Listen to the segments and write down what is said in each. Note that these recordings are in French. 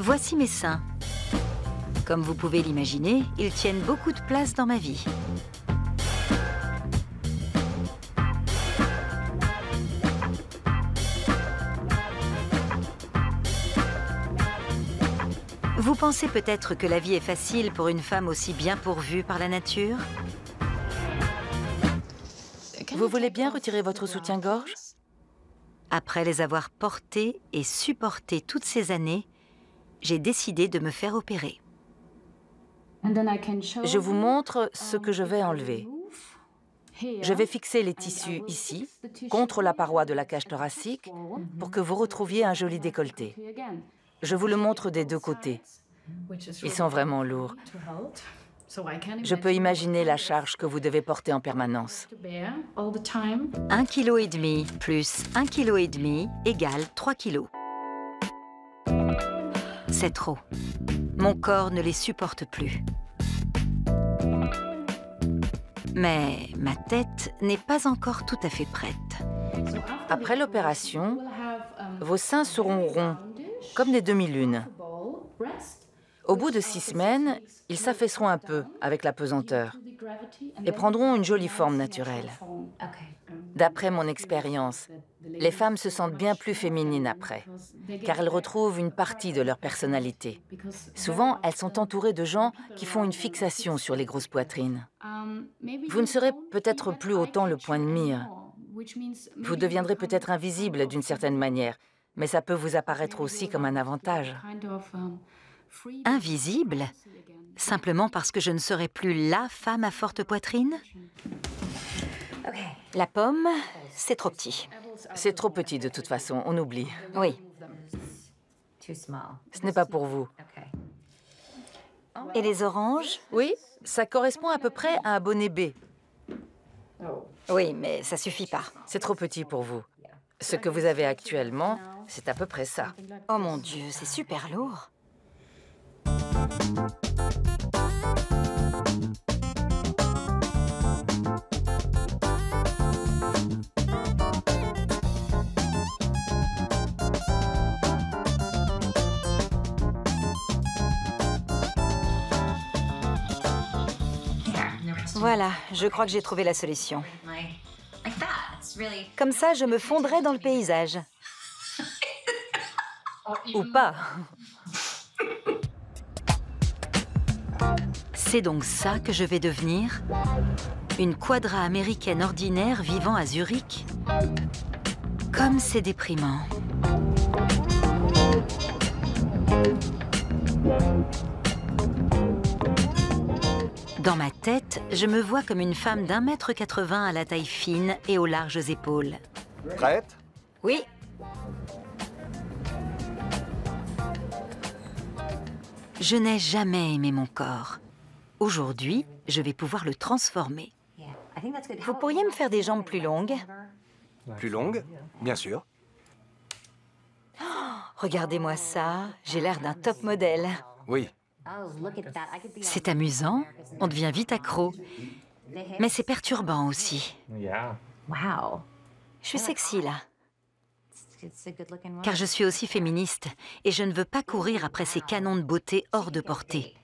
Voici mes seins. Comme vous pouvez l'imaginer, ils tiennent beaucoup de place dans ma vie. Vous pensez peut-être que la vie est facile pour une femme aussi bien pourvue par la nature? Vous voulez bien retirer votre soutien-gorge? Après les avoir portés et supportés toutes ces années, j'ai décidé de me faire opérer. Je vous montre ce que je vais enlever. Je vais fixer les tissus ici, contre la paroi de la cage thoracique, pour que vous retrouviez un joli décolleté. Je vous le montre des deux côtés. Ils sont vraiment lourds. Je peux imaginer la charge que vous devez porter en permanence. 1,5 kg plus 1,5 kg égale 3 kg. C'est trop. Mon corps ne les supporte plus. Mais ma tête n'est pas encore tout à fait prête. Après l'opération, vos seins seront ronds, comme des demi-lunes. Au bout de 6 semaines, ils s'affaisseront un peu avec la pesanteur et prendront une jolie forme naturelle. D'après mon expérience, les femmes se sentent bien plus féminines après, car elles retrouvent une partie de leur personnalité. Souvent, elles sont entourées de gens qui font une fixation sur les grosses poitrines. Vous ne serez peut-être plus autant le point de mire. Vous deviendrez peut-être invisible d'une certaine manière, mais ça peut vous apparaître aussi comme un avantage. Invisible? Simplement parce que je ne serai plus la femme à forte poitrine? La pomme, c'est trop petit. C'est trop petit de toute façon, on oublie. Oui. Ce n'est pas pour vous. Et les oranges? Oui, ça correspond à peu près à un bonnet B. Oui, mais ça suffit pas. C'est trop petit pour vous. Ce que vous avez actuellement, c'est à peu près ça. Oh mon Dieu, c'est super lourd. Voilà, je crois que j'ai trouvé la solution. Comme ça, je me fondrai dans le paysage. Ou pas. C'est donc ça que je vais devenir? Une quadra américaine ordinaire vivant à Zurich? Comme c'est déprimant. Dans ma tête, je me vois comme une femme d'1,80 m à la taille fine et aux larges épaules. Prête? Oui. Je n'ai jamais aimé mon corps. Aujourd'hui, je vais pouvoir le transformer. Vous pourriez me faire des jambes plus longues? Plus longue? Bien sûr. Regardez-moi ça, j'ai l'air d'un top modèle. Oui. C'est amusant, on devient vite accro. Mais c'est perturbant aussi. Wow. Je suis sexy, là. Car je suis aussi féministe et je ne veux pas courir après ces canons de beauté hors de portée.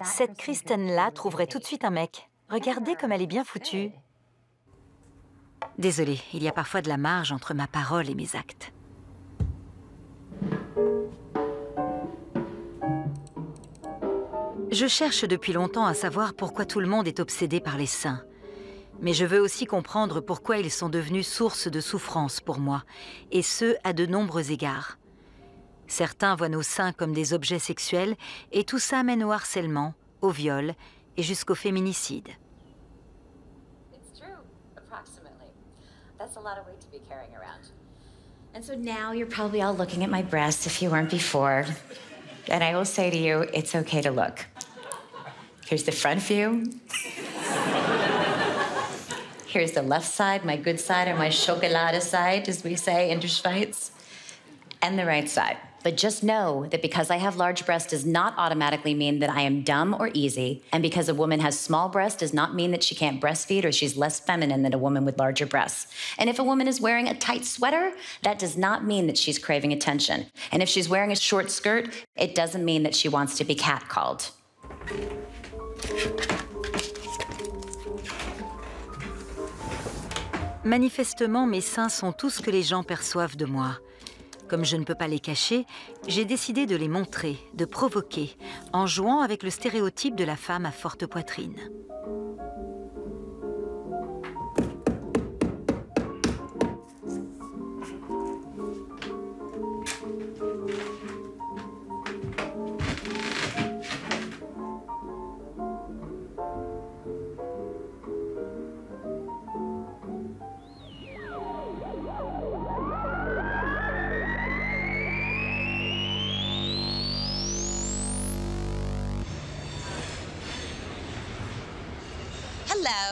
Cette Kristen-là trouverait tout de suite un mec. Regardez comme elle est bien foutue. Désolée, il y a parfois de la marge entre ma parole et mes actes. Je cherche depuis longtemps à savoir pourquoi tout le monde est obsédé par les seins. Mais je veux aussi comprendre pourquoi ils sont devenus source de souffrance pour moi, et ce, à de nombreux égards. Certains voient nos seins comme des objets sexuels, et tout ça mène au harcèlement, au viol et jusqu'au féminicide. And so now you're probably all looking at my breasts if you weren't before. And I will say to you, it's okay to look. Here's the front view. Here's the left side, my good side, or my Schokolade side, as we say in der Schweiz. And the right side. But just know that because I have large breasts does not automatically mean that I am dumb or easy. And because a woman has small breasts does not mean that she can't breastfeed or she's less feminine than a woman with larger breasts. And if a woman is wearing a tight sweater, that does not mean that she's craving attention. And if she's wearing a short skirt, it doesn't mean that she wants to be catcalled. Manifestement, mes seins sont tout ce que les gens perçoivent de moi. Comme je ne peux pas les cacher, j'ai décidé de les montrer, de provoquer, en jouant avec le stéréotype de la femme à forte poitrine.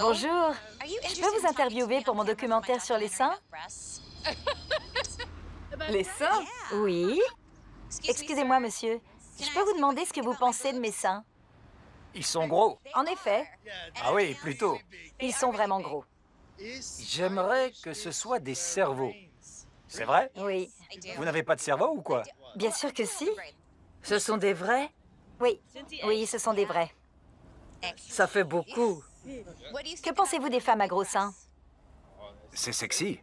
Bonjour. Je peux vous interviewer pour mon documentaire sur les seins? Les seins? Oui. Excusez-moi, monsieur. Je peux vous demander ce que vous pensez de mes seins? Ils sont gros. En effet, Ah oui, plutôt. ils sont vraiment gros. J'aimerais que ce soit des cerveaux. C'est vrai? Oui. Vous n'avez pas de cerveau ou quoi? Bien sûr que si. Ce sont des vrais? Oui. Oui, ce sont des vrais. Ça fait beaucoup. Que pensez-vous des femmes à gros seins? C'est sexy.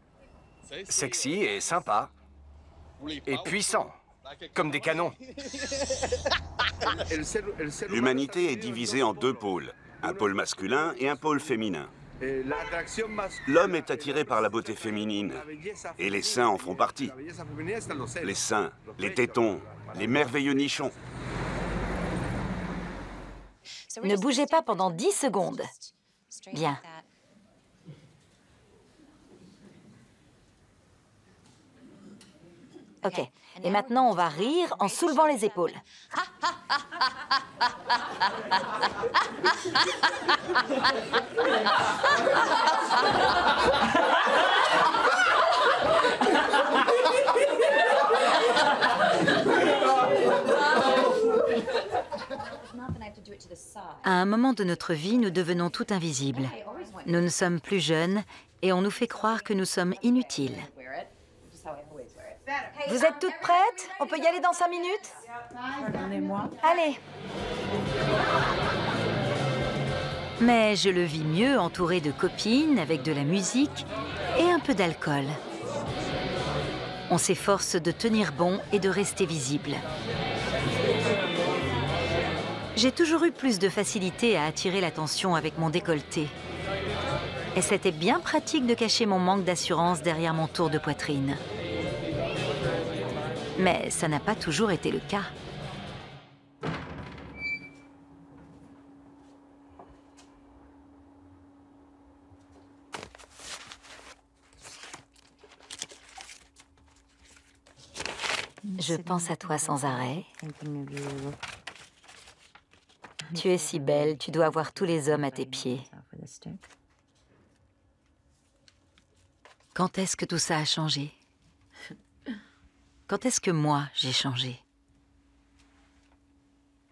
Sexy et sympa. Et puissant. Comme des canons. L'humanité est divisée en deux pôles, un pôle masculin et un pôle féminin. L'homme est attiré par la beauté féminine, et les seins en font partie. Les seins, les tétons, les merveilleux nichons. Ne bougez pas pendant 10 secondes. Bien. Ok. Et maintenant, on va rire en soulevant les épaules. À un moment de notre vie, nous devenons tout invisibles. Nous ne sommes plus jeunes et on nous fait croire que nous sommes inutiles. Vous êtes toutes prêtes? On peut y aller dans 5 minutes? Allez. Mais je le vis mieux entouré de copines, avec de la musique et un peu d'alcool. On s'efforce de tenir bon et de rester visible. J'ai toujours eu plus de facilité à attirer l'attention avec mon décolleté. Et c'était bien pratique de cacher mon manque d'assurance derrière mon tour de poitrine. Mais ça n'a pas toujours été le cas. Je pense à toi sans arrêt. Tu es si belle, tu dois avoir tous les hommes à tes pieds. Quand est-ce que tout ça a changé? Quand est-ce que moi, j'ai changé?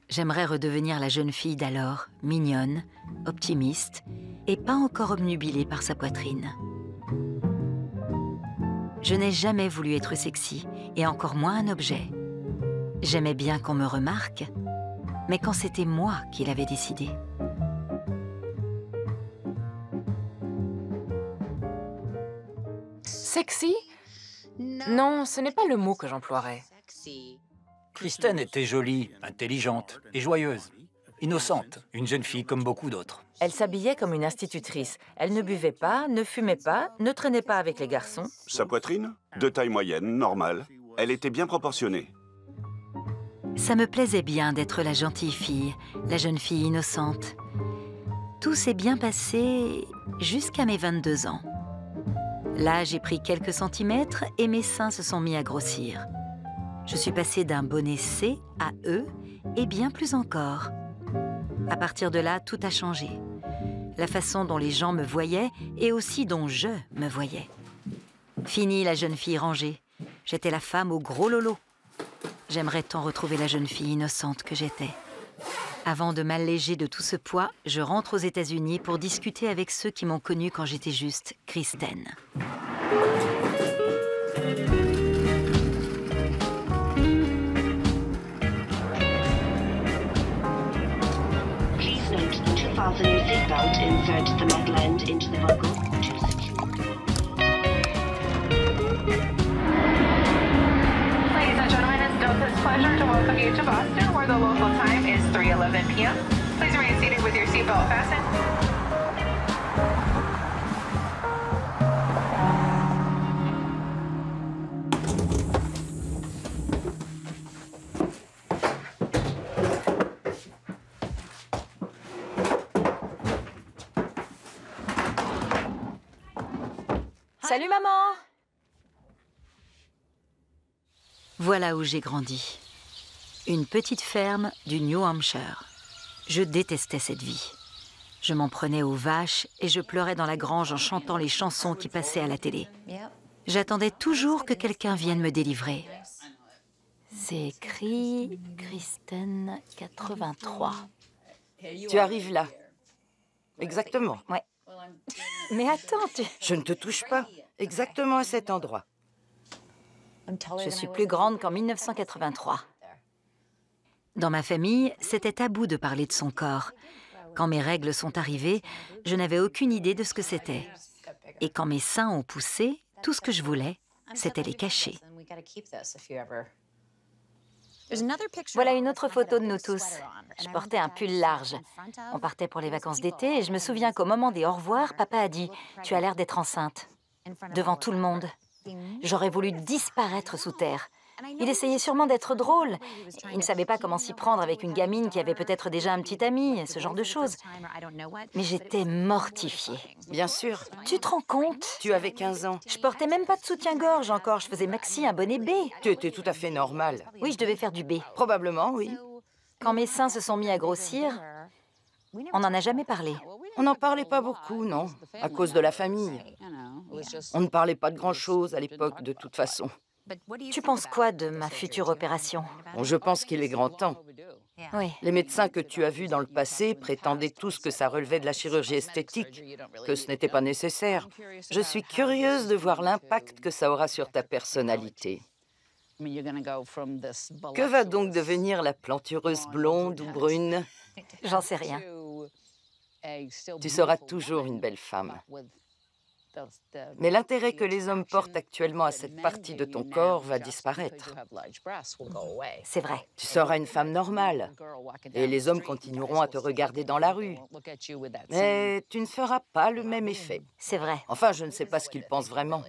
J'aimerais redevenir la jeune fille d'alors, mignonne, optimiste, et pas encore obnubilée par sa poitrine. Je n'ai jamais voulu être sexy, et encore moins un objet. J'aimais bien qu'on me remarque, mais quand c'était moi qui l'avais décidé. Sexy? Non, ce n'est pas le mot que j'emploierais. Kristen était jolie, intelligente et joyeuse. Innocente, une jeune fille comme beaucoup d'autres. Elle s'habillait comme une institutrice. Elle ne buvait pas, ne fumait pas, ne traînait pas avec les garçons. Sa poitrine? De taille moyenne, normale. Elle était bien proportionnée. Ça me plaisait bien d'être la gentille fille, la jeune fille innocente. Tout s'est bien passé jusqu'à mes 22 ans. Là, j'ai pris quelques centimètres et mes seins se sont mis à grossir. Je suis passée d'un bonnet C à E et bien plus encore. À partir de là, tout a changé. La façon dont les gens me voyaient et aussi dont je me voyais. Fini la jeune fille rangée. J'étais la femme au gros lolo. J'aimerais tant retrouver la jeune fille innocente que j'étais. Avant de m'alléger de tout ce poids, je rentre aux États-Unis pour discuter avec ceux qui m'ont connue quand j'étais juste Kristen. Please note that your fasten your seatbelt, insert the metal end into the buckle to secure. Ladies and gentlemen, it's Delta's pleasure to welcome you to Boston, where the local time is 3:11 p.m. Please remain seated with your seatbelt fastened. Salut maman! Voilà où j'ai grandi. Une petite ferme du New Hampshire. Je détestais cette vie. Je m'en prenais aux vaches et je pleurais dans la grange en chantant les chansons qui passaient à la télé. J'attendais toujours que quelqu'un vienne me délivrer. C'est écrit Kristen 83. Tu arrives là. Exactement. Ouais. Mais attends, Je ne te touche pas. Exactement à cet endroit. je suis plus grande qu'en 1983. Dans ma famille, c'était tabou de parler de son corps. Quand mes règles sont arrivées, je n'avais aucune idée de ce que c'était. Et quand mes seins ont poussé, tout ce que je voulais, c'était les cacher. Voilà une autre photo de nous tous. Je portais un pull large. On partait pour les vacances d'été et je me souviens qu'au moment des au revoir, papa a dit « Tu as l'air d'être enceinte » devant tout le monde. J'aurais voulu disparaître sous terre. Il essayait sûrement d'être drôle. Il ne savait pas comment s'y prendre avec une gamine qui avait peut-être déjà un petit ami, ce genre de choses. Mais j'étais mortifiée. Bien sûr. Tu te rends compte? Tu avais 15 ans. Je portais même pas de soutien-gorge encore. Je faisais maxi, un bonnet B. Tu étais tout à fait normal. Oui, je devais faire du B. Probablement, oui. Quand mes seins se sont mis à grossir, on n'en a jamais parlé. On n'en parlait pas beaucoup, non, à cause de la famille. On ne parlait pas de grand-chose à l'époque, de toute façon. Tu penses quoi de ma future opération? Bon, je pense qu'il est grand temps. Oui. Les médecins que tu as vus dans le passé prétendaient tous que ça relevait de la chirurgie esthétique, que ce n'était pas nécessaire. Je suis curieuse de voir l'impact que ça aura sur ta personnalité. Que va donc devenir la plantureuse blonde ou brune? J'en sais rien. Tu seras toujours une belle femme. Mais l'intérêt que les hommes portent actuellement à cette partie de ton corps va disparaître. C'est vrai. Tu seras une femme normale et les hommes continueront à te regarder dans la rue. Mais tu ne feras pas le même effet. C'est vrai. Enfin, je ne sais pas ce qu'ils pensent vraiment.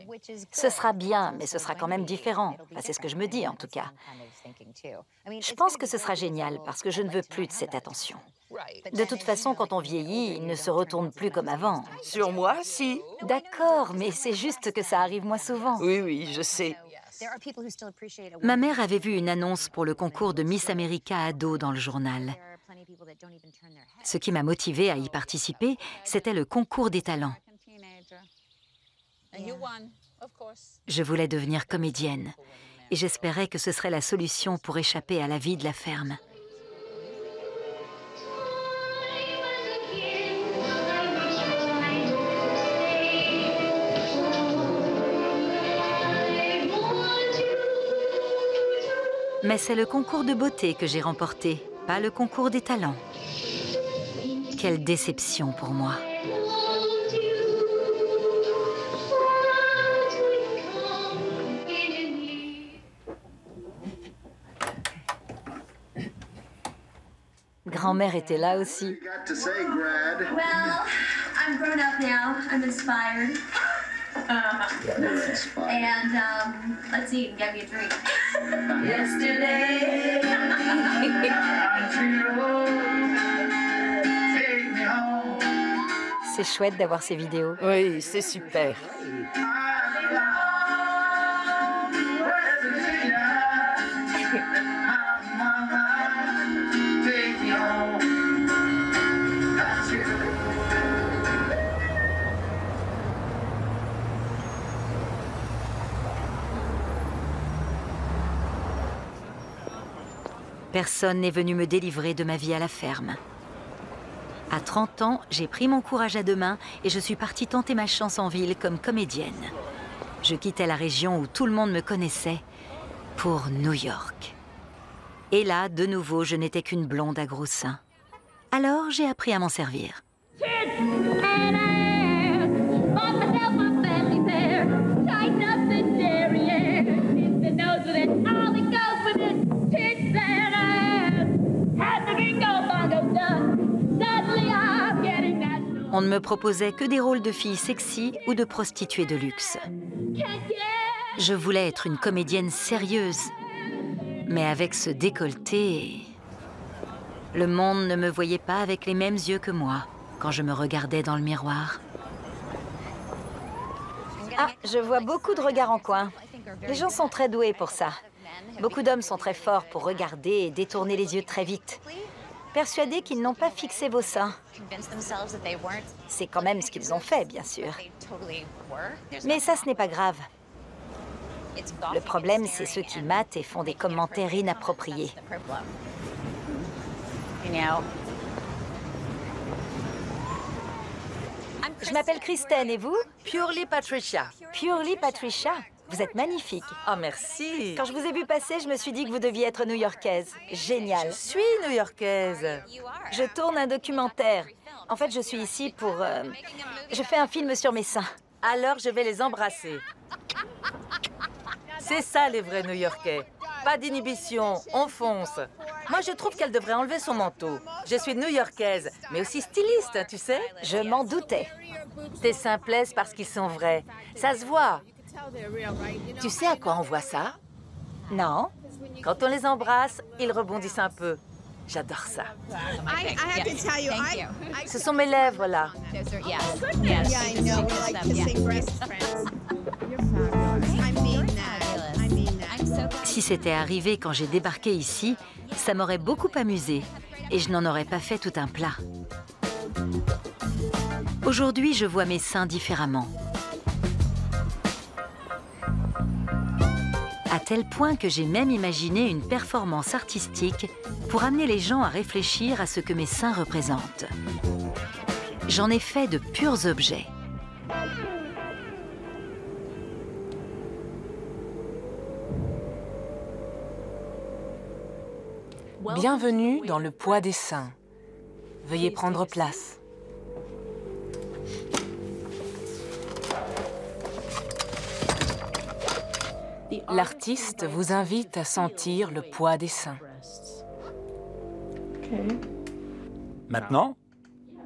Ce sera bien, mais ce sera quand même différent. Enfin, c'est ce que je me dis, en tout cas. Je pense que ce sera génial, parce que je ne veux plus de cette attention. De toute façon, quand on vieillit, il ne se retourne plus comme avant. Sur moi, si. D'accord, mais c'est juste que ça arrive moins souvent. Oui, oui, je sais. Ma mère avait vu une annonce pour le concours de Miss America ado dans le journal. Ce qui m'a motivée à y participer, c'était le concours des talents. Je voulais devenir comédienne et j'espérais que ce serait la solution pour échapper à la vie de la ferme. Mais c'est le concours de beauté que j'ai remporté, pas le concours des talents. Quelle déception pour moi. Grand-mère était là aussi. Well, I'm grown up now. I'm inspired. And let's see, get me a drink. Yesterday. C'est chouette d'avoir ces vidéos. Oui, c'est super. Personne n'est venu me délivrer de ma vie à la ferme. À 30 ans, j'ai pris mon courage à deux mains et je suis partie tenter ma chance en ville comme comédienne. Je quittais la région où tout le monde me connaissait pour New York. Et là, de nouveau, je n'étais qu'une blonde à gros seins. Alors, j'ai appris à m'en servir. On ne me proposait que des rôles de filles sexy ou de prostituées de luxe. Je voulais être une comédienne sérieuse. Mais avec ce décolleté, le monde ne me voyait pas avec les mêmes yeux que moi quand je me regardais dans le miroir. Ah, je vois beaucoup de regards en coin. Les gens sont très doués pour ça. Beaucoup d'hommes sont très forts pour regarder et détourner les yeux très vite. Persuadés qu'ils n'ont pas fixé vos seins. C'est quand même ce qu'ils ont fait, bien sûr. Mais ça, ce n'est pas grave. Le problème, c'est ceux qui matent et font des commentaires inappropriés. Je m'appelle Kristen, et vous? Purely Patricia. Purely Patricia. Vous êtes magnifique. Oh, merci. Quand je vous ai vu passer, je me suis dit que vous deviez être new-yorkaise. Génial. Je suis new-yorkaise. Je tourne un documentaire. En fait, je suis ici pour... Je fais un film sur mes seins. Alors, je vais les embrasser. C'est ça, les vrais New-Yorkais. Pas d'inhibition, on fonce. Moi, je trouve qu'elle devrait enlever son manteau. Je suis new-yorkaise, mais aussi styliste, tu sais. Je m'en doutais. Tes seins plaisent parce qu'ils sont vrais. Ça se voit. Tu sais à quoi on voit ça? Non. Quand on les embrasse, ils rebondissent un peu. J'adore ça. Ce sont mes lèvres, là. Si c'était arrivé quand j'ai débarqué ici, ça m'aurait beaucoup amusé et je n'en aurais pas fait tout un plat. Aujourd'hui, je vois mes seins différemment. À tel point que j'ai même imaginé une performance artistique pour amener les gens à réfléchir à ce que mes seins représentent. J'en ai fait de purs objets. Bienvenue dans le poids des seins. Veuillez prendre place. L'artiste vous invite à sentir le poids des seins. Maintenant?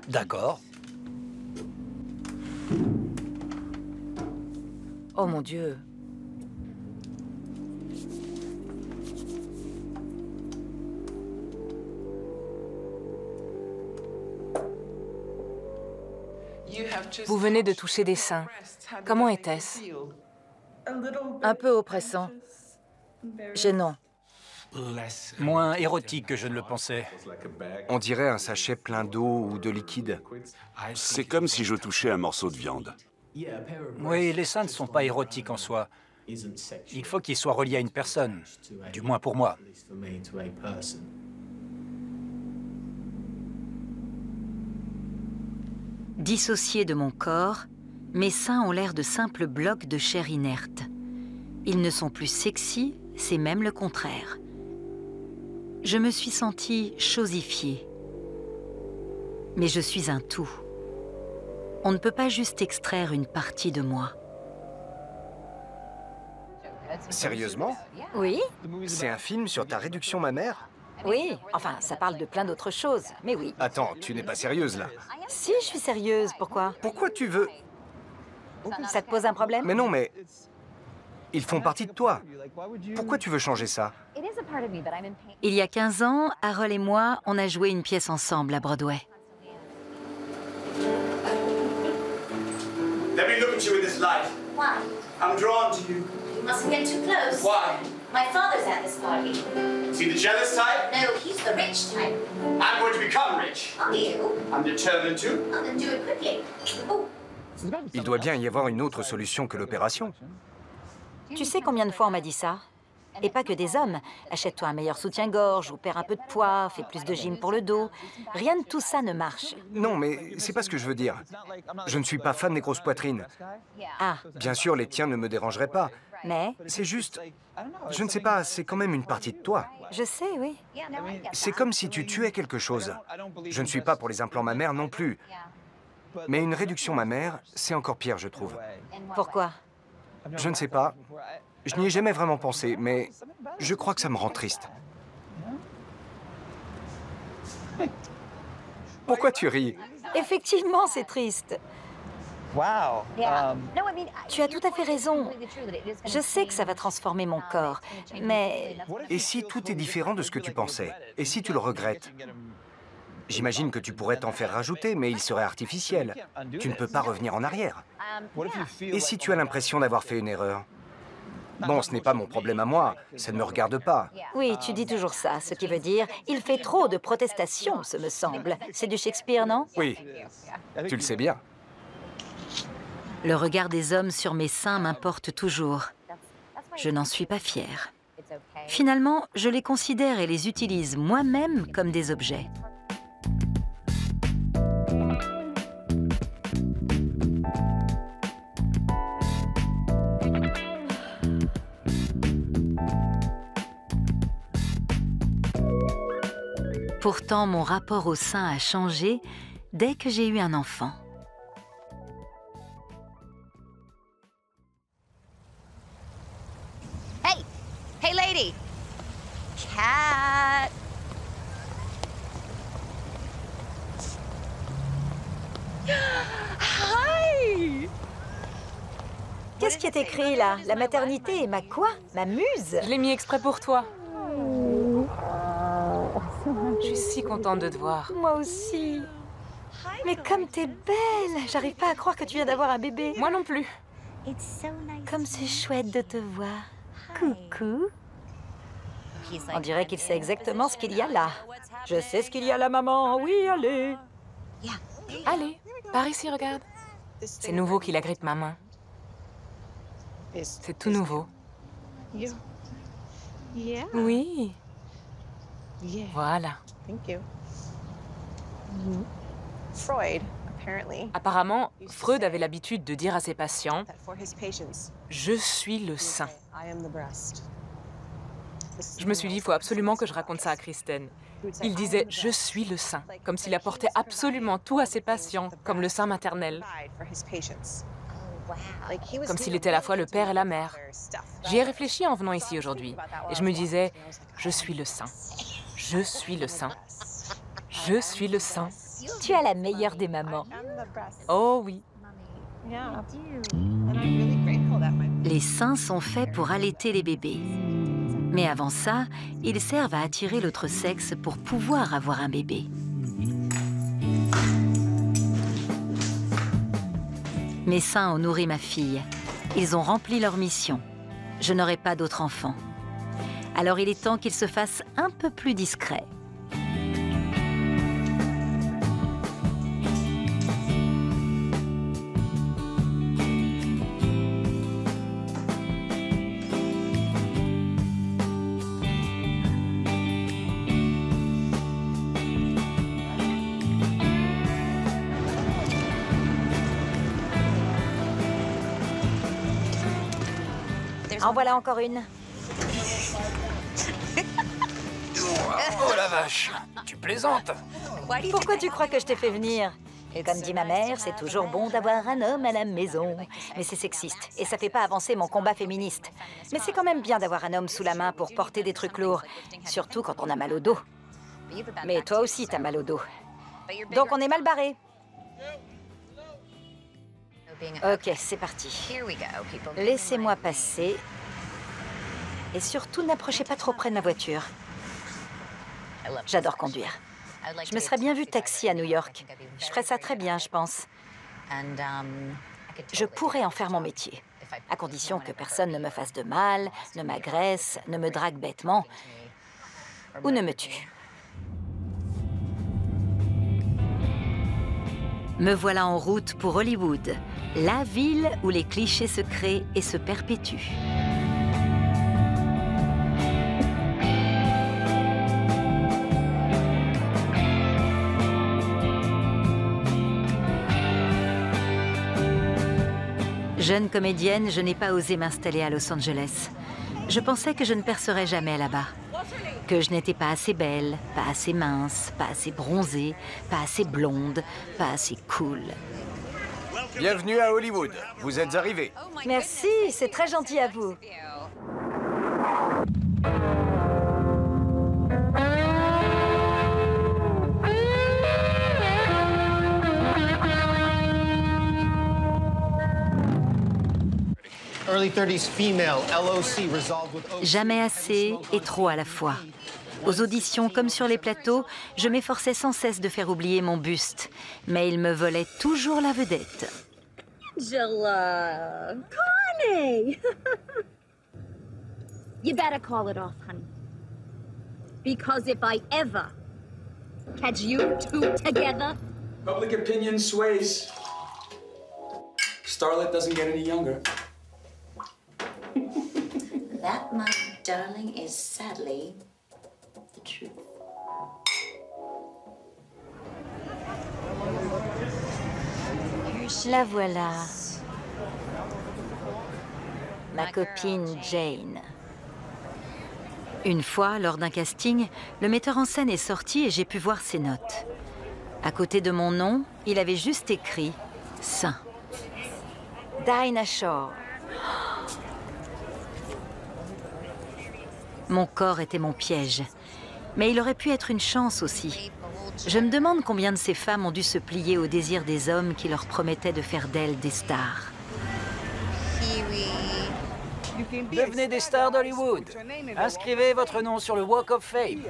D'accord. Oh mon Dieu. Vous venez de toucher des seins. Comment était-ce? Un peu oppressant. Gênant. Moins érotique que je ne le pensais. On dirait un sachet plein d'eau ou de liquide. C'est comme si je touchais un morceau de viande. Oui, les seins ne sont pas érotiques en soi. Il faut qu'ils soient reliés à une personne, du moins pour moi. Dissociés de mon corps, mes seins ont l'air de simples blocs de chair inerte. Ils ne sont plus sexy, c'est même le contraire. Je me suis sentie chosifiée. Mais je suis un tout. On ne peut pas juste extraire une partie de moi. Sérieusement? Oui? C'est un film sur ta réduction mammaire? Oui. Enfin, ça parle de plein d'autres choses, mais oui. Attends, tu n'es pas sérieuse, là? Si, je suis sérieuse. Pourquoi? Pourquoi tu veux... Ça te pose un problème? Mais non, mais... Ils font partie de toi. Pourquoi tu veux changer ça? Il y a 15 ans, Harold et moi, on a joué une pièce ensemble à Broadway. Let me look at you in this light. Why? I'm drawn to you. You mustn't get too close. Why? My father's at this party. Is he the jealous type? No, he's the rich type. I'm going to become rich. Are you? I'm determined to. I'll then do it quickly. Oh. Il doit bien y avoir une autre solution que l'opération. Tu sais combien de fois on m'a dit ça? Et pas que des hommes. Achète-toi un meilleur soutien-gorge ou perds un peu de poids, fais plus de gym pour le dos. Rien de tout ça ne marche. Non, mais c'est pas ce que je veux dire. Je ne suis pas fan des grosses poitrines. Ah, Bien sûr, les tiens ne me dérangeraient pas. mais C'est juste... Je ne sais pas, c'est quand même une partie de toi. je sais, oui. C'est comme si tu tuais quelque chose. Je ne suis pas pour les implants mammaires non plus. Mais une réduction mammaire, c'est encore pire, je trouve. Pourquoi? Je ne sais pas. Je n'y ai jamais vraiment pensé, mais je crois que ça me rend triste. Pourquoi tu ris? Effectivement, c'est triste. Wow. Tu as tout à fait raison. Je sais que ça va transformer mon corps, mais Et si tout est différent de ce que tu pensais? Et si tu le regrettes? J'imagine que tu pourrais t'en faire rajouter, mais il serait artificiel. Tu ne peux pas revenir en arrière. Et si tu as l'impression d'avoir fait une erreur? Bon, ce n'est pas mon problème à moi, ça ne me regarde pas. oui, tu dis toujours ça, ce qui veut dire il fait trop de protestations, ce me semble. C'est du Shakespeare, non? Oui, tu le sais bien. Le regard des hommes sur mes seins m'importe toujours. Je n'en suis pas fière. Finalement, je les considère et les utilise moi-même comme des objets. Pourtant, mon rapport au sein a changé dès que j'ai eu un enfant. Hey! Hey, lady! Cat! Hi! Qu'est-ce qui est écrit là? La maternité et ma quoi? Ma muse? Je l'ai mis exprès pour toi. Je suis si contente de te voir. Moi aussi. Mais comme t'es belle! J'arrive pas à croire que tu viens d'avoir un bébé. Moi non plus. Comme c'est chouette de te voir. Coucou. On dirait qu'il sait exactement ce qu'il y a là. Je sais ce qu'il y a là, maman. Oui, allez. Allez, par ici, regarde. C'est nouveau qu'il agrippe ma main. C'est tout nouveau. Oui. Voilà. Apparemment, Freud avait l'habitude de dire à ses patients « Je suis le sein ». Je me suis dit, il faut absolument que je raconte ça à Kristen. Il disait « Je suis le sein », comme s'il apportait absolument tout à ses patients, comme le sein maternel. Comme s'il était à la fois le père et la mère. J'y ai réfléchi en venant ici aujourd'hui. Et je me disais « Je suis le sein. Je suis le sein. Je suis le sein. » Tu as la meilleure des mamans. Oh oui. Les seins sont faits pour allaiter les bébés. Mais avant ça, ils servent à attirer l'autre sexe pour pouvoir avoir un bébé. Mes seins ont nourri ma fille. Ils ont rempli leur mission. Je n'aurai pas d'autre enfant. Alors il est temps qu'ils se fassent un peu plus discrets. En voilà encore une. Oh la vache, tu plaisantes? Pourquoi tu crois que je t'ai fait venir? Comme dit ma mère, c'est toujours bon d'avoir un homme à la maison. Mais c'est sexiste, et ça fait pas avancer mon combat féministe. Mais c'est quand même bien d'avoir un homme sous la main pour porter des trucs lourds, surtout quand on a mal au dos. Mais toi aussi, t'as mal au dos. Donc on est mal barré. Ok, c'est parti. Laissez-moi passer. Et surtout, n'approchez pas trop près de ma voiture. J'adore conduire. Je me serais bien vu taxi à New York. Je ferais ça très bien, je pense. Je pourrais en faire mon métier, à condition que personne ne me fasse de mal, ne m'agresse, ne me drague bêtement ou ne me tue. Me voilà en route pour Hollywood, la ville où les clichés se créent et se perpétuent. Jeune comédienne, je n'ai pas osé m'installer à Los Angeles. Je pensais que je ne percerais jamais là-bas. Que je n'étais pas assez belle, pas assez mince, pas assez bronzée, pas assez blonde, pas assez cool. Bienvenue à Hollywood. Vous êtes arrivés. Merci, c'est très gentil à vous. Jamais assez et trop à la fois. Aux auditions comme sur les plateaux, je m'efforçais sans cesse de faire oublier mon buste, mais il me volait toujours la vedette. Angela, Connie! You better call it off, honey. Because if I ever catch you two together... Public opinion sways. Starlet doesn't get any younger. That, my darling, is sadly the truth. La voilà. Ma copine Jane. Une fois, lors d'un casting, le metteur en scène est sorti et j'ai pu voir ses notes. À côté de mon nom, il avait juste écrit « Saint ». Dinah Shore. Mon corps était mon piège. Mais il aurait pu être une chance aussi. Je me demande combien de ces femmes ont dû se plier au désir des hommes qui leur promettaient de faire d'elles des stars. Devenez des stars d'Hollywood. Inscrivez votre nom sur le Walk of Fame.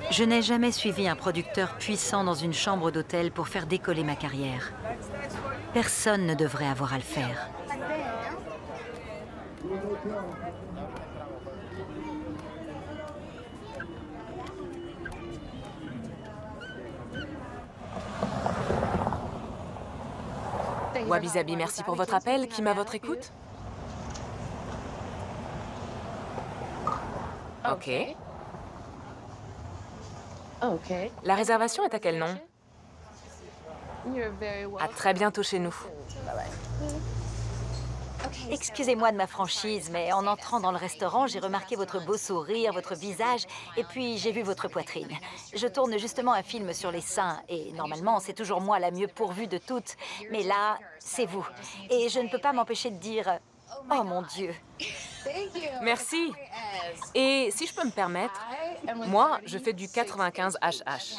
Je n'ai jamais suivi un producteur puissant dans une chambre d'hôtel pour faire décoller ma carrière. Personne ne devrait avoir à le faire. Wabi-sabi, merci pour votre appel. Qui m'a votre écoute? Ok. La réservation est à quel nom? À très bientôt chez nous. Excusez-moi de ma franchise, mais en entrant dans le restaurant, j'ai remarqué votre beau sourire, votre visage, et puis j'ai vu votre poitrine. Je tourne justement un film sur les seins, et normalement, c'est toujours moi la mieux pourvue de toutes. Mais là, c'est vous. Et je ne peux pas m'empêcher de dire... Oh mon Dieu! Merci. Et si je peux me permettre, moi, je fais du 95 HH.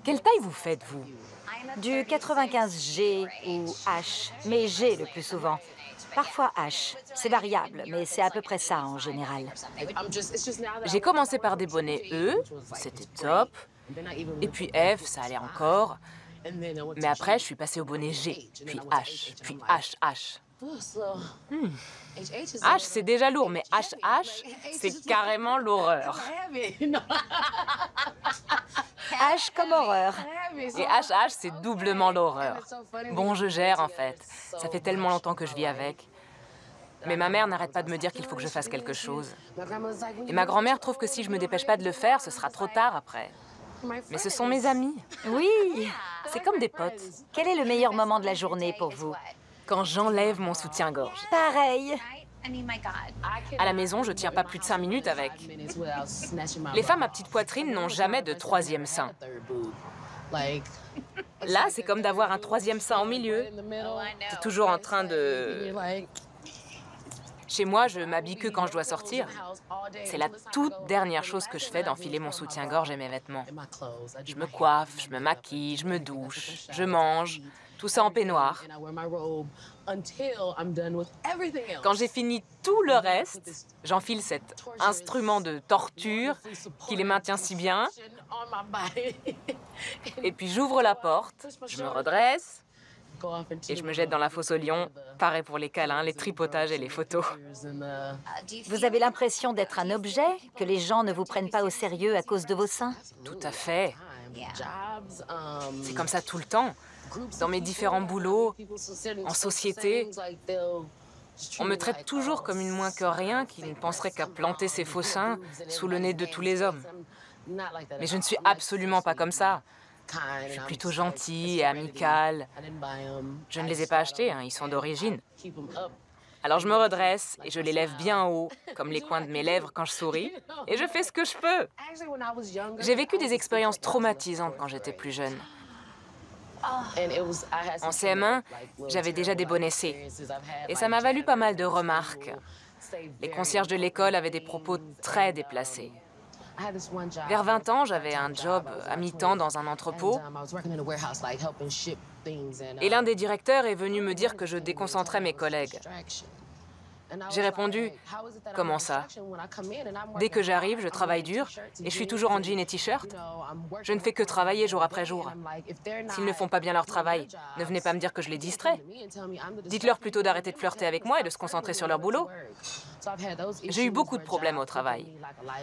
Quelle taille vous faites, vous? Du 95G ou H, mais G le plus souvent. Parfois H. C'est variable, mais c'est à peu près ça en général. J'ai commencé par des bonnets E, c'était top. Et puis F, ça allait encore. Mais après, je suis passée au bonnet G, puis H, puis HH. H, c'est déjà lourd, mais HH, c'est carrément l'horreur. H comme horreur. Et HH, c'est doublement l'horreur. Bon, je gère, en fait. Ça fait tellement longtemps que je vis avec. Mais ma mère n'arrête pas de me dire qu'il faut que je fasse quelque chose. Et ma grand-mère trouve que si je me dépêche pas de le faire, ce sera trop tard après. Mais ce sont mes amis. Oui. C'est comme des potes. Quel est le meilleur moment de la journée pour vous? Quand j'enlève mon soutien-gorge. Pareil. À la maison, je tiens pas plus de 5 minutes avec. Les femmes à petite poitrine n'ont jamais de troisième sein. Là, c'est comme d'avoir un troisième sein au milieu. T'es toujours en train de... Chez moi, je m'habille que quand je dois sortir. C'est la toute dernière chose que je fais d'enfiler mon soutien-gorge et mes vêtements. Je me coiffe, je me maquille, je me douche, je mange, tout ça en peignoir. Quand j'ai fini tout le reste, j'enfile cet instrument de torture qui les maintient si bien. Et puis j'ouvre la porte, je me redresse et je me jette dans la fosse aux lions. Pareil pour les câlins, les tripotages et les photos. Vous avez l'impression d'être un objet, que les gens ne vous prennent pas au sérieux à cause de vos seins? Tout à fait. C'est comme ça tout le temps. Dans mes différents boulots, en société, on me traite toujours comme une moins que rien qui ne penserait qu'à planter ses faux seins sous le nez de tous les hommes. Mais je ne suis absolument pas comme ça. Je suis plutôt gentille et amicale. Je ne les ai pas achetés, hein, ils sont d'origine. Alors je me redresse et je les lève bien haut, comme les coins de mes lèvres quand je souris, et je fais ce que je peux. J'ai vécu des expériences traumatisantes quand j'étais plus jeune. En CM1, j'avais déjà des bonnets C, et ça m'a valu pas mal de remarques. Les concierges de l'école avaient des propos très déplacés. Vers 20 ans, j'avais un job à mi-temps dans un entrepôt, et l'un des directeurs est venu me dire que je déconcentrais mes collègues. J'ai répondu, « Comment ça? Dès que j'arrive, je travaille dur et je suis toujours en jean et t-shirt. Je ne fais que travailler jour après jour. S'ils ne font pas bien leur travail, ne venez pas me dire que je les distrais. Dites-leur plutôt d'arrêter de flirter avec moi et de se concentrer sur leur boulot. » J'ai eu beaucoup de problèmes au travail.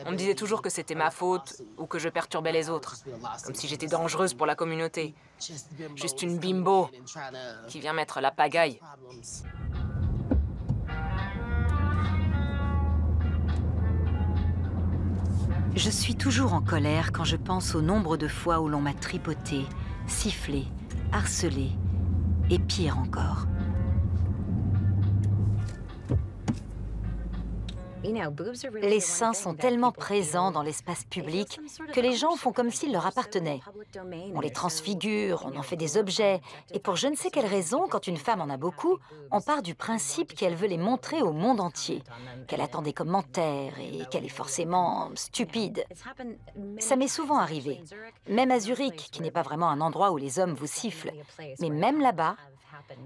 On me disait toujours que c'était ma faute ou que je perturbais les autres, comme si j'étais dangereuse pour la communauté. Juste une bimbo qui vient mettre la pagaille. Je suis toujours en colère quand je pense au nombre de fois où l'on m'a tripotée, sifflée, harcelée, et pire encore. Les seins sont tellement présents dans l'espace public que les gens font comme s'ils leur appartenaient. On les transfigure, on en fait des objets, et pour je ne sais quelle raison, quand une femme en a beaucoup, on part du principe qu'elle veut les montrer au monde entier, qu'elle attend des commentaires et qu'elle est forcément stupide. Ça m'est souvent arrivé, même à Zurich, qui n'est pas vraiment un endroit où les hommes vous sifflent, mais même là-bas,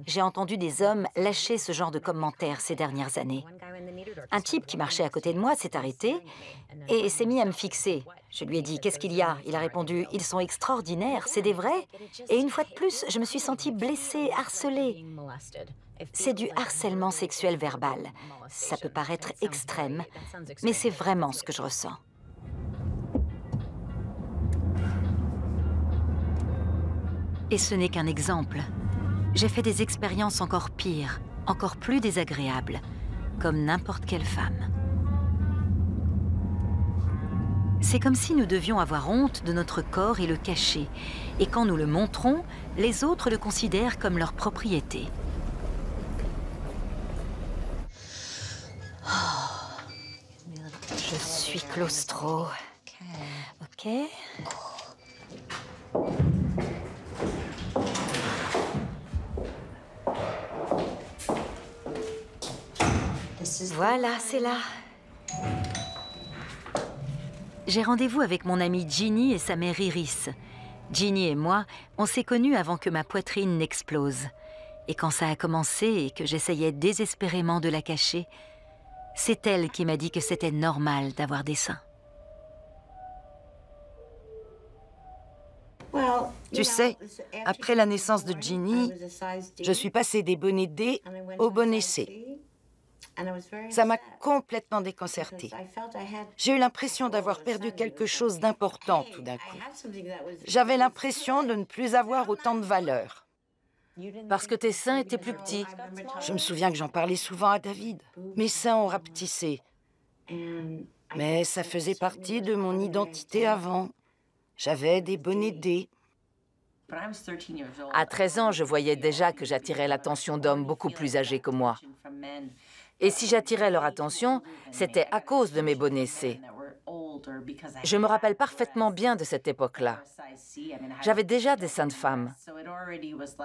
j'ai entendu des hommes lâcher ce genre de commentaires ces dernières années. Un type qui marchait à côté de moi s'est arrêté et s'est mis à me fixer. Je lui ai dit « Qu'est-ce qu'il y a ?» Il a répondu « Ils sont extraordinaires, c'est des vrais ?» Et une fois de plus, je me suis sentie blessée, harcelée. C'est du harcèlement sexuel verbal. Ça peut paraître extrême, mais c'est vraiment ce que je ressens. Et ce n'est qu'un exemple. J'ai fait des expériences encore pires, encore plus désagréables, comme n'importe quelle femme. C'est comme si nous devions avoir honte de notre corps et le cacher. Et quand nous le montrons, les autres le considèrent comme leur propriété. Je suis claustro. Ok. Voilà, c'est là. J'ai rendez-vous avec mon amie Ginny et sa mère Iris. Ginny et moi, on s'est connus avant que ma poitrine n'explose. Et quand ça a commencé et que j'essayais désespérément de la cacher, c'est elle qui m'a dit que c'était normal d'avoir des seins. Tu sais, après la naissance de Ginny, je suis passée des bonnets D aux bonnets C. Ça m'a complètement déconcertée. J'ai eu l'impression d'avoir perdu quelque chose d'important tout d'un coup. J'avais l'impression de ne plus avoir autant de valeur. Parce que tes seins étaient plus petits. Je me souviens que j'en parlais souvent à David. Mes seins ont rapetissé. Mais ça faisait partie de mon identité avant. J'avais des bonnets D. À 13 ans, je voyais déjà que j'attirais l'attention d'hommes beaucoup plus âgés que moi. Et si j'attirais leur attention, c'était à cause de mes bonnets C. Je me rappelle parfaitement bien de cette époque-là. J'avais déjà des seins de femme.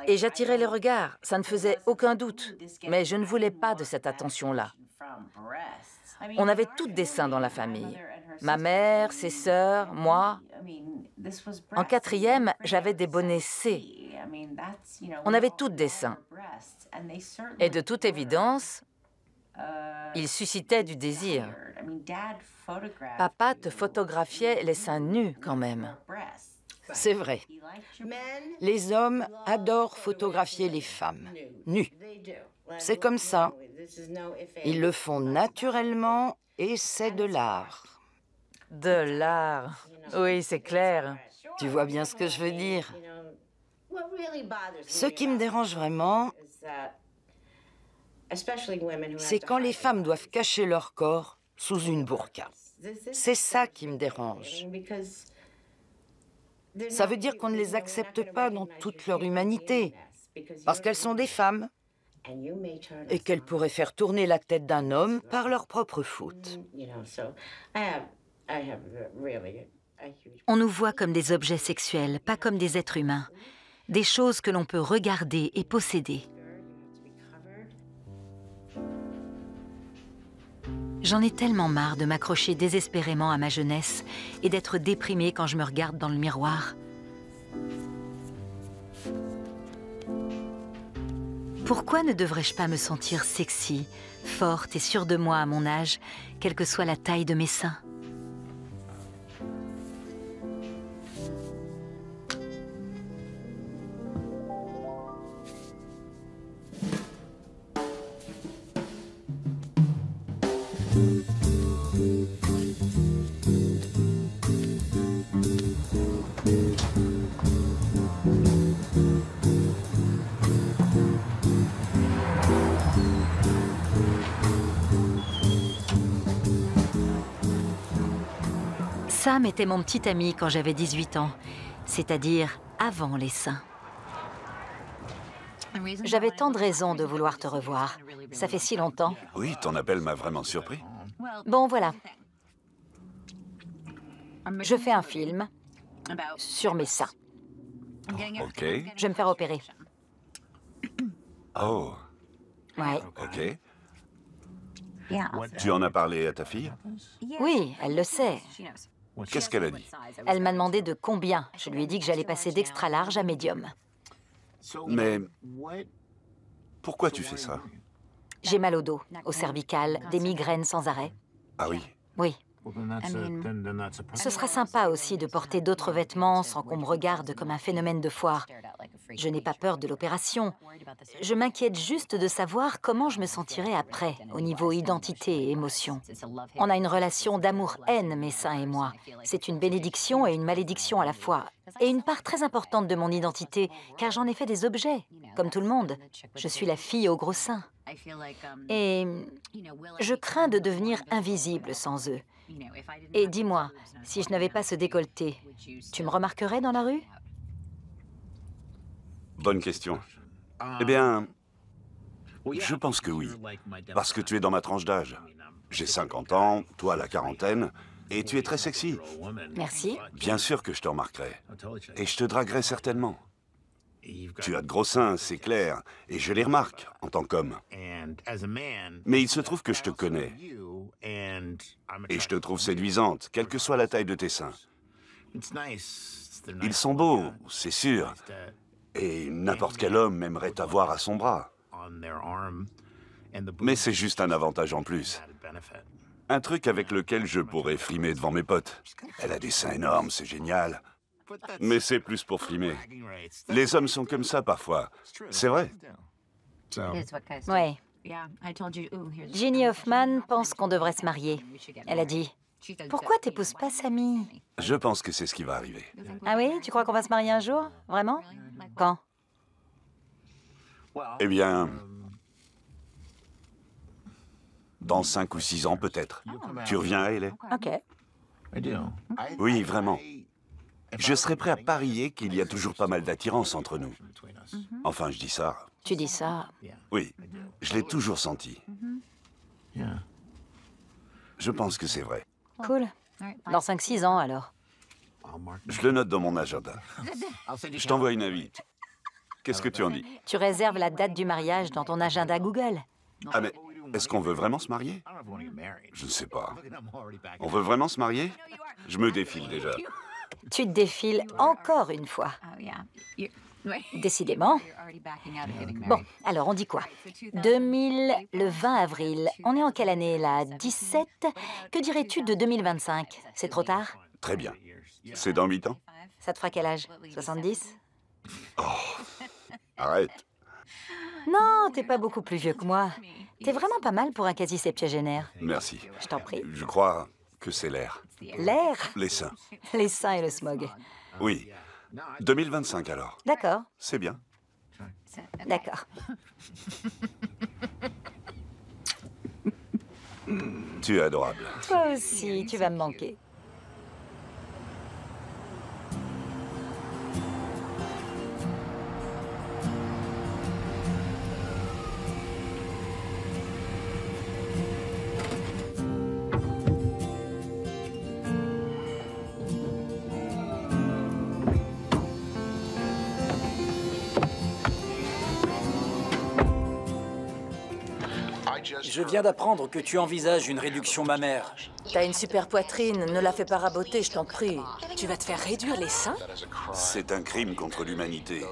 Et j'attirais les regards, ça ne faisait aucun doute. Mais je ne voulais pas de cette attention-là. On avait toutes des seins dans la famille. Ma mère, ses sœurs, moi. En 4e, j'avais des bonnets C. On avait toutes des seins. Et de toute évidence, ils suscitaient du désir. Papa te photographiait les seins nus quand même. C'est vrai. Les hommes adorent photographier les femmes, nues. C'est comme ça. Ils le font naturellement et c'est de l'art. De l'art. Oui, c'est clair. Tu vois bien ce que je veux dire. Ce qui me dérange vraiment, c'est quand les femmes doivent cacher leur corps sous une burqa. C'est ça qui me dérange. Ça veut dire qu'on ne les accepte pas dans toute leur humanité, parce qu'elles sont des femmes et qu'elles pourraient faire tourner la tête d'un homme par leur propre faute. On nous voit comme des objets sexuels, pas comme des êtres humains. Des choses que l'on peut regarder et posséder. J'en ai tellement marre de m'accrocher désespérément à ma jeunesse et d'être déprimée quand je me regarde dans le miroir. Pourquoi ne devrais-je pas me sentir sexy, forte et sûre de moi à mon âge, quelle que soit la taille de mes seins ? Sam était mon petit ami quand j'avais 18 ans, c'est-à-dire avant les seins. J'avais tant de raisons de vouloir te revoir. Ça fait si longtemps. Oui, ton appel m'a vraiment surpris. Bon, voilà. Je fais un film sur mes seins. Ok. Je vais me faire opérer. Oh, Ouais. ok. Tu en as parlé à ta fille? Oui, elle le sait. Qu'est-ce qu'elle a dit? Elle m'a demandé de combien. Je lui ai dit que j'allais passer d'extra large à médium. Mais pourquoi tu fais ça? J'ai mal au dos, au cervical, des migraines sans arrêt. Ah oui. Oui. Ce sera sympa aussi de porter d'autres vêtements sans qu'on me regarde comme un phénomène de foire. Je n'ai pas peur de l'opération. Je m'inquiète juste de savoir comment je me sentirai après, au niveau identité et émotion. On a une relation d'amour-haine, mes seins et moi. C'est une bénédiction et une malédiction à la fois. Et une part très importante de mon identité, car j'en ai fait des objets, comme tout le monde. Je suis la fille aux gros seins. Et je crains de devenir invisible sans eux. Et dis-moi, si je n'avais pas ce décolleté, tu me remarquerais dans la rue? Bonne question. Eh bien, je pense que oui. Parce que tu es dans ma tranche d'âge. J'ai 50 ans, toi la quarantaine, et tu es très sexy. Merci. Bien sûr que je te remarquerai. Et je te draguerai certainement. Tu as de gros seins, c'est clair, et je les remarque en tant qu'homme. Mais il se trouve que je te connais. Et je te trouve séduisante, quelle que soit la taille de tes seins. Ils sont beaux, c'est sûr. Et n'importe quel homme aimerait t'avoir à son bras. Mais c'est juste un avantage en plus. Un truc avec lequel je pourrais frimer devant mes potes. Elle a des seins énormes, c'est génial. Mais c'est plus pour frimer. Les hommes sont comme ça parfois. C'est vrai. Ouais. Ginny Hoffman pense qu'on devrait se marier. Elle a dit, « Pourquoi t'épouses pas Sammy ?» Je pense que c'est ce qui va arriver. Ah oui? Tu crois qu'on va se marier un jour? Vraiment? Quand? Eh bien, dans 5 ou 6 ans peut-être. Tu reviens à LA? Ok. Oui, vraiment. Je serais prêt à parier qu'il y a toujours pas mal d'attirance entre nous. Enfin, je dis ça. Tu dis ça? Oui, je l'ai toujours senti. Je pense que c'est vrai. Cool. Dans 5-6 ans, alors. Je le note dans mon agenda. Je t'envoie une invite. Qu'est-ce que tu en dis? Tu réserves la date du mariage dans ton agenda Google. Ah mais, est-ce qu'on veut vraiment se marier? Je ne sais pas. On veut vraiment se marier? Je me défile déjà. Tu te défiles encore une fois. Décidément. Bon, alors on dit quoi? 2000, le 20 avril. On est en quelle année là? 17? Que dirais-tu de 2025? C'est trop tard? Très bien. C'est dans 8 ans? Ça te fera quel âge? 70? Oh, arrête. Non, t'es pas beaucoup plus vieux que moi. T'es vraiment pas mal pour un quasi-septuagénaire. Merci. Je t'en prie. Je crois que c'est l'air. L'air? Les seins. Les seins et le smog. Oui. 2025 alors. D'accord. C'est bien. D'accord. Tu es adorable. Toi aussi, tu vas me manquer. Je viens d'apprendre que tu envisages une réduction mammaire. T'as une super poitrine, ne la fais pas raboter, je t'en prie. Tu vas te faire réduire les seins? C'est un crime contre l'humanité.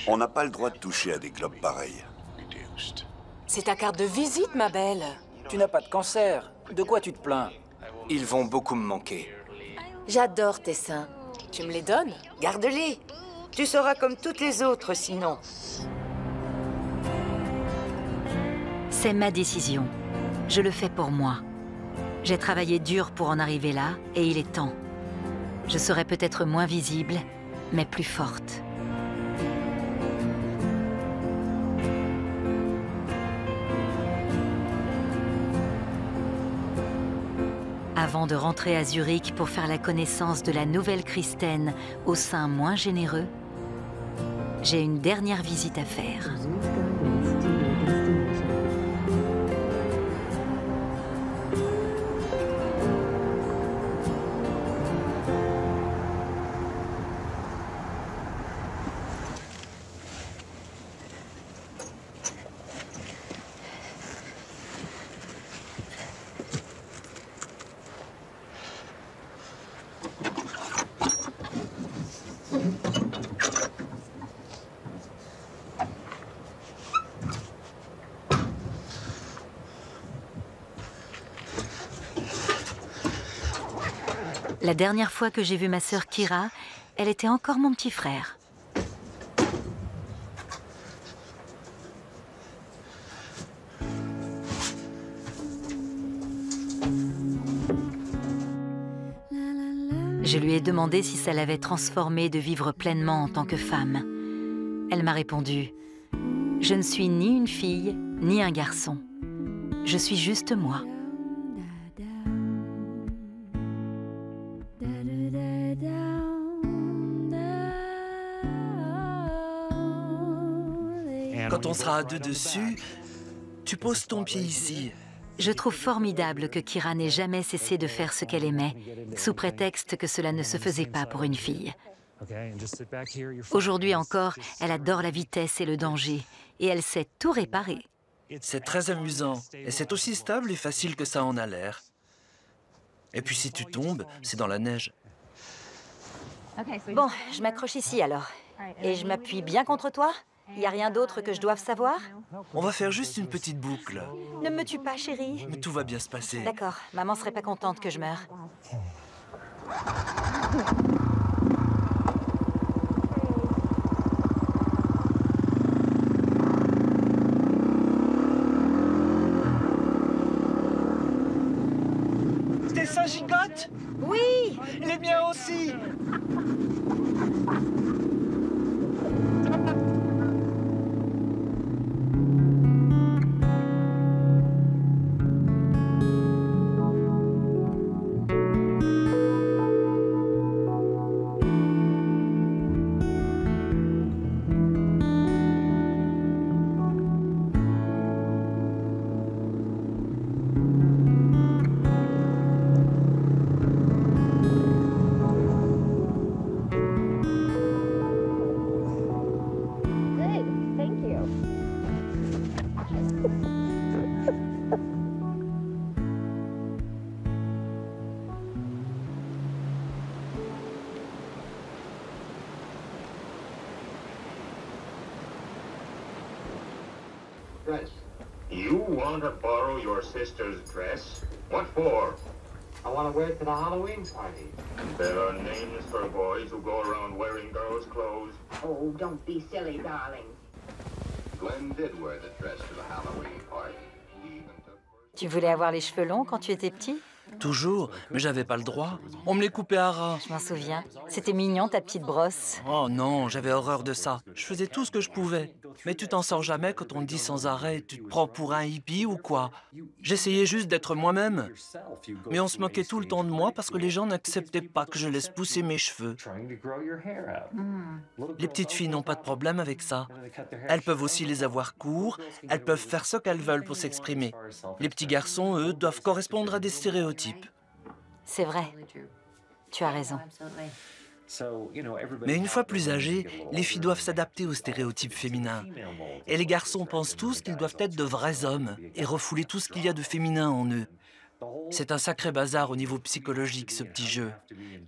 On n'a pas le droit de toucher à des globes pareils. C'est ta carte de visite, ma belle. Tu n'as pas de cancer. De quoi tu te plains? Ils vont beaucoup me manquer. J'adore tes seins. Tu me les donnes? Garde-les. Tu seras comme toutes les autres, sinon. C'est ma décision. Je le fais pour moi. J'ai travaillé dur pour en arriver là, et il est temps. Je serai peut-être moins visible, mais plus forte. Avant de rentrer à Zurich pour faire la connaissance de la nouvelle Kristen au sein moins généreux, j'ai une dernière visite à faire. La dernière fois que j'ai vu ma sœur Kira, elle était encore mon petit frère. Je lui ai demandé si ça l'avait transformée de vivre pleinement en tant que femme. Elle m'a répondu « Je ne suis ni une fille, ni un garçon. Je suis juste moi. » Quand on sera à deux dessus, tu poses ton pied ici. Je trouve formidable que Kira n'ait jamais cessé de faire ce qu'elle aimait, sous prétexte que cela ne se faisait pas pour une fille. Aujourd'hui encore, elle adore la vitesse et le danger, et elle sait tout réparer. C'est très amusant, et c'est aussi stable et facile que ça en a l'air. Et puis si tu tombes, c'est dans la neige. Bon, je m'accroche ici alors. Et je m'appuie bien contre toi? Il n'y a rien d'autre que je doive savoir? On va faire juste une petite boucle. Ne me tue pas, chérie. Mais tout va bien se passer. D'accord, maman serait pas contente que je meure. Tes seins gigotent? Oui! Les miens aussi! You want to borrow your sister's dress? What for? I want to wear it to the Halloween party. There are names for boys who go around wearing girls' clothes. Oh, don't be silly, darling. Glenn did wear the dress to the Halloween party. Tu voulais avoir les cheveux longs quand tu étais petit? Toujours, mais j'avais pas le droit. On me les coupait à ras. Je m'en souviens. C'était mignon, ta petite brosse. Oh non, j'avais horreur de ça. Je faisais tout ce que je pouvais. Mais tu t'en sors jamais quand on te dit sans arrêt « Tu te prends pour un hippie ou quoi ?» J'essayais juste d'être moi-même. Mais on se moquait tout le temps de moi parce que les gens n'acceptaient pas que je laisse pousser mes cheveux. Les petites filles n'ont pas de problème avec ça. Elles peuvent aussi les avoir courts, elles peuvent faire ce qu'elles veulent pour s'exprimer. Les petits garçons, eux, doivent correspondre à des stéréotypes. C'est vrai. Tu as raison. Mais une fois plus âgés, les filles doivent s'adapter aux stéréotypes féminins. Et les garçons pensent tous qu'ils doivent être de vrais hommes et refouler tout ce qu'il y a de féminin en eux. C'est un sacré bazar au niveau psychologique, ce petit jeu.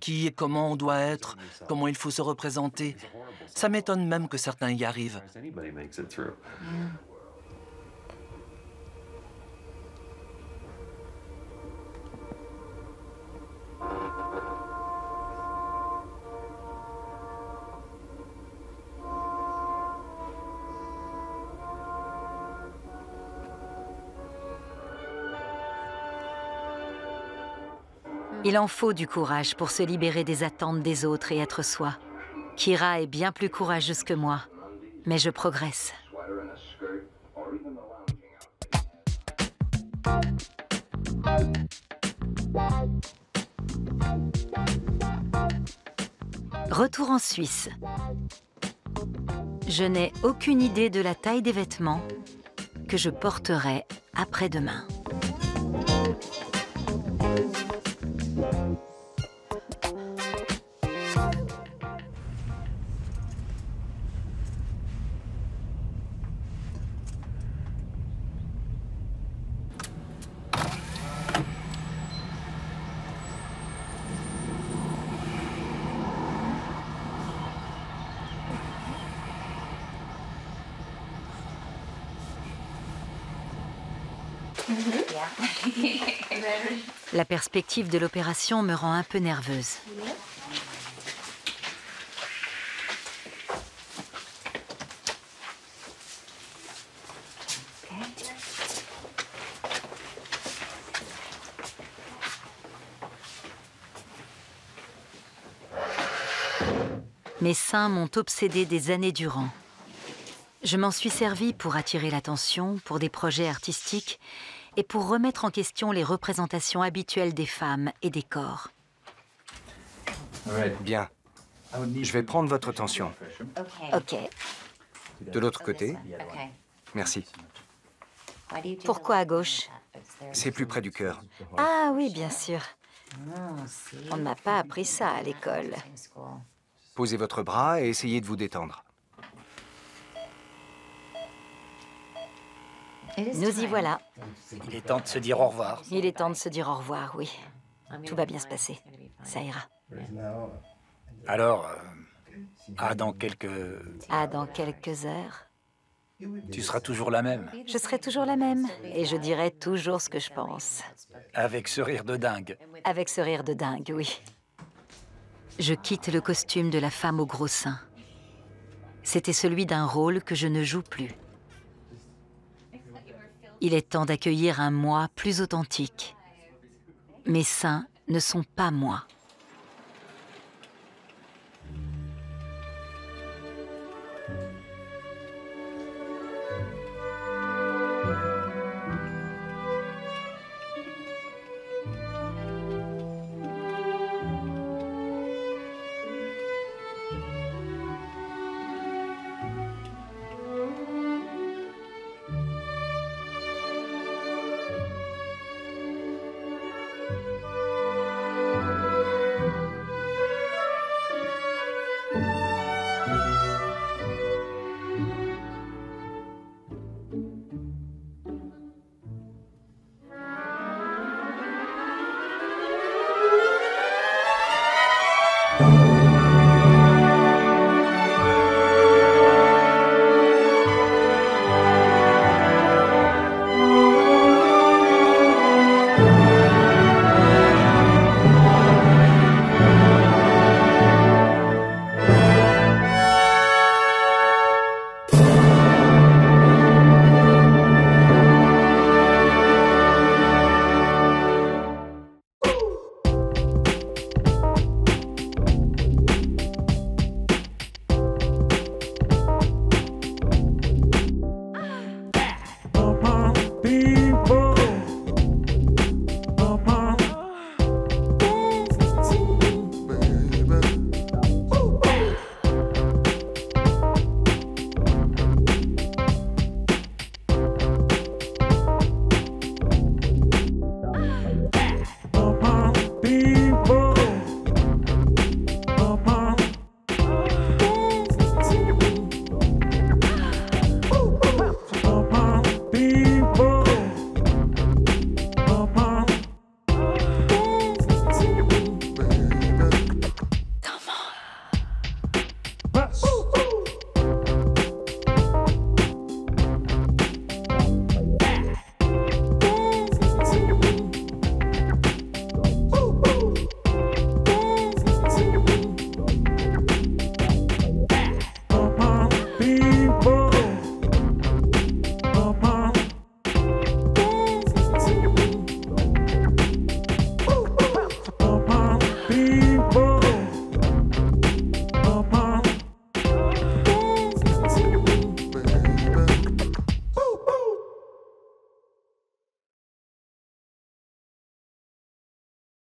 Qui et comment on doit être, comment il faut se représenter. Ça m'étonne même que certains y arrivent. Il en faut du courage pour se libérer des attentes des autres et être soi. Kira est bien plus courageuse que moi, mais je progresse. Retour en Suisse. Je n'ai aucune idée de la taille des vêtements que je porterai après-demain. La perspective de l'opération me rend un peu nerveuse. Mes seins m'ont obsédée des années durant. Je m'en suis servie pour attirer l'attention, pour des projets artistiques et pour remettre en question les représentations habituelles des femmes et des corps. Bien. Je vais prendre votre tension. Ok. De l'autre côté. Merci. Pourquoi à gauche? C'est plus près du cœur. Ah oui, bien sûr. On ne m'a pas appris ça à l'école. Posez votre bras et essayez de vous détendre. Nous y voilà. Il est temps de se dire au revoir. Il est temps de se dire au revoir, oui. Tout va bien se passer. Ça ira. Alors, dans quelques heures. Tu seras toujours la même. Je serai toujours la même. Et je dirai toujours ce que je pense. Avec ce rire de dingue. Avec ce rire de dingue, oui. Je quitte le costume de la femme au gros sein. C'était celui d'un rôle que je ne joue plus. Il est temps d'accueillir un moi plus authentique. Mes seins ne sont pas moi.